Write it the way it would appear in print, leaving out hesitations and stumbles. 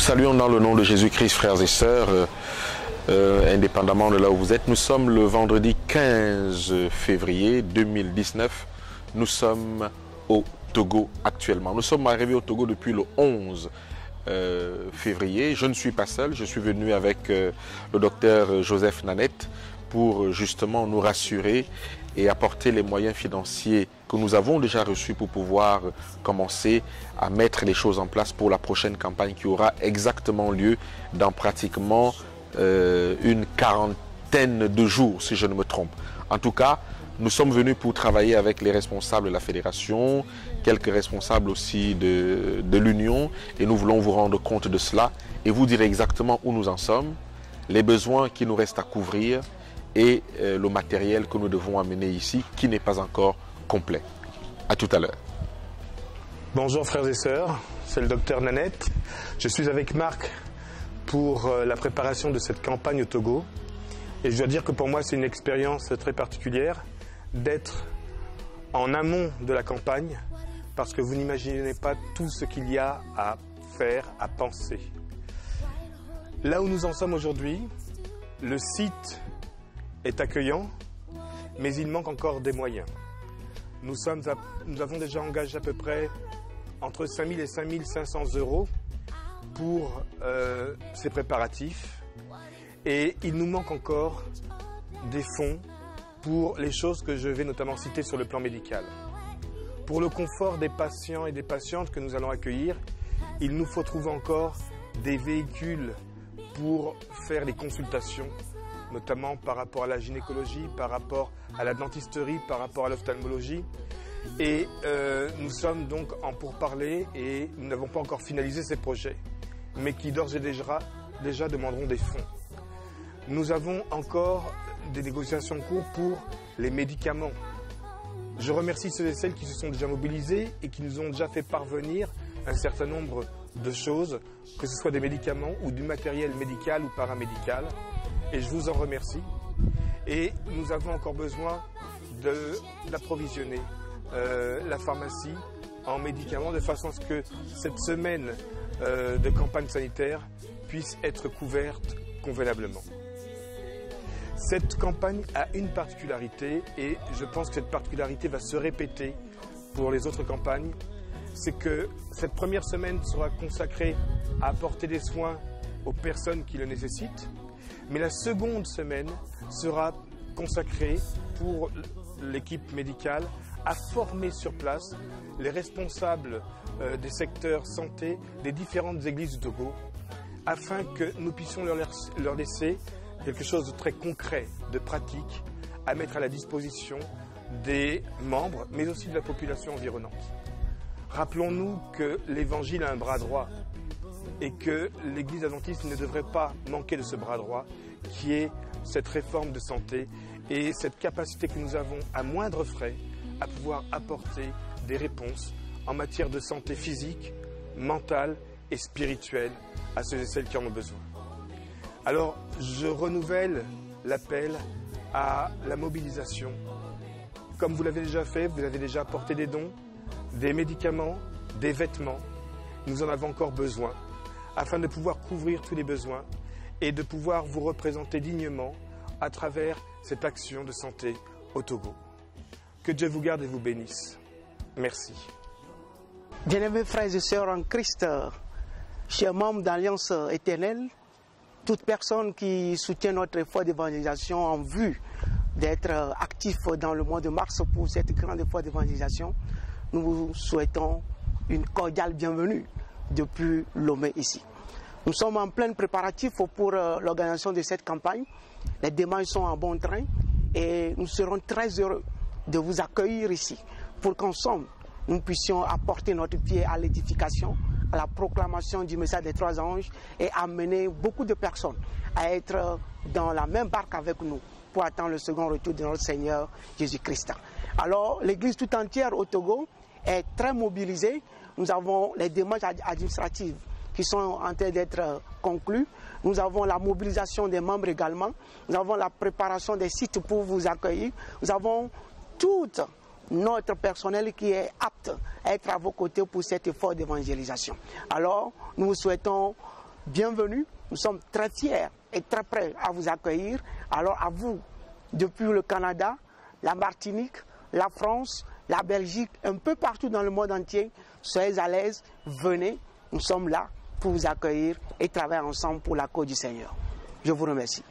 saluons dans le nom de Jésus-Christ, frères et sœurs, indépendamment de là où vous êtes. Nous sommes le vendredi 15 février 2019. Nous sommes au Togo actuellement. Nous sommes arrivés au Togo depuis le 11 février. Je ne suis pas seul, je suis venu avec le docteur Joseph Nanette pour justement nous rassurer et apporter les moyens financiers que nous avons déjà reçus pour pouvoir commencer à mettre les choses en place pour la prochaine campagne qui aura exactement lieu dans pratiquement une quarantaine de jours, si je ne me trompe. En tout cas, nous sommes venus pour travailler avec les responsables de la fédération, quelques responsables aussi de l'Union, et nous voulons vous rendre compte de cela et vous dire exactement où nous en sommes, les besoins qui nous restent à couvrir et le matériel que nous devons amener ici qui n'est pas encore complet. À tout à l'heure. Bonjour frères et sœurs, c'est le docteur Nanette. Je suis avec Marc pour la préparation de cette campagne au Togo. Et je dois dire que pour moi c'est une expérience très particulière d'être en amont de la campagne parce que vous n'imaginez pas tout ce qu'il y a à faire, à penser. Là où nous en sommes aujourd'hui, le site est accueillant, mais il manque encore des moyens. Nous avons déjà engagé à peu près entre 5 000 et 5 500 euros pour ces préparatifs. Et il nous manque encore des fonds pour les choses que je vais notamment citer sur le plan médical. Pour le confort des patients et des patientes que nous allons accueillir, il nous faut trouver encore des véhicules pour faire les consultations, notamment par rapport à la gynécologie, par rapport à la dentisterie, par rapport à l'ophtalmologie. Et nous sommes donc en pourparlers et nous n'avons pas encore finalisé ces projets, mais qui d'ores et déjà demanderont des fonds. Nous avons encore des négociations en cours pour les médicaments. Je remercie ceux et celles qui se sont déjà mobilisés et qui nous ont déjà fait parvenir un certain nombre de choses, que ce soit des médicaments ou du matériel médical ou paramédical. Et je vous en remercie. Et nous avons encore besoin d'approvisionner la pharmacie en médicaments de façon à ce que cette semaine de campagne sanitaire puisse être couverte convenablement. Cette campagne a une particularité et je pense que cette particularité va se répéter pour les autres campagnes. C'est que cette première semaine sera consacrée à apporter des soins aux personnes qui le nécessitent. Mais la seconde semaine sera consacrée pour l'équipe médicale à former sur place les responsables des secteurs santé des différentes églises du Togo afin que nous puissions leur laisser quelque chose de très concret, de pratique à mettre à la disposition des membres mais aussi de la population environnante. Rappelons-nous que l'évangile a un bras droit et que l'Église adventiste ne devrait pas manquer de ce bras droit qui est cette réforme de santé et cette capacité que nous avons à moindre frais à pouvoir apporter des réponses en matière de santé physique, mentale et spirituelle à ceux et celles qui en ont besoin. Alors, je renouvelle l'appel à la mobilisation. Comme vous l'avez déjà fait, vous avez déjà apporté des dons, des médicaments, des vêtements. Nous en avons encore besoin afin de pouvoir couvrir tous les besoins et de pouvoir vous représenter dignement à travers cette action de santé au Togo. Que Dieu vous garde et vous bénisse. Merci. Bien-aimés frères et sœurs en Christ, chers membres d'Alliance éternelle, toute personne qui soutient notre effort d'évangélisation en vue d'être actif dans le mois de mars pour cette grande effort d'évangélisation, nous vous souhaitons une cordiale bienvenue depuis Lomé ici. Nous sommes en plein préparatif pour l'organisation de cette campagne. Les démarches sont en bon train et nous serons très heureux de vous accueillir ici pour qu'ensemble nous puissions apporter notre pied à l'édification, à la proclamation du message des trois anges et amener beaucoup de personnes à être dans la même barque avec nous pour attendre le second retour de notre Seigneur Jésus-Christ. Alors l'Église tout entière au Togo est très mobilisée. Nous avons les démarches administratives qui sont en train d'être conclues. Nous avons la mobilisation des membres également. Nous avons la préparation des sites pour vous accueillir. Nous avons tout notre personnel qui est apte à être à vos côtés pour cet effort d'évangélisation. Alors, nous vous souhaitons bienvenue. Nous sommes très fiers et très prêts à vous accueillir. Alors à vous, depuis le Canada, la Martinique, la France, la Belgique, un peu partout dans le monde entier, soyez à l'aise, venez, nous sommes là pour vous accueillir et travailler ensemble pour la cause du Seigneur. Je vous remercie.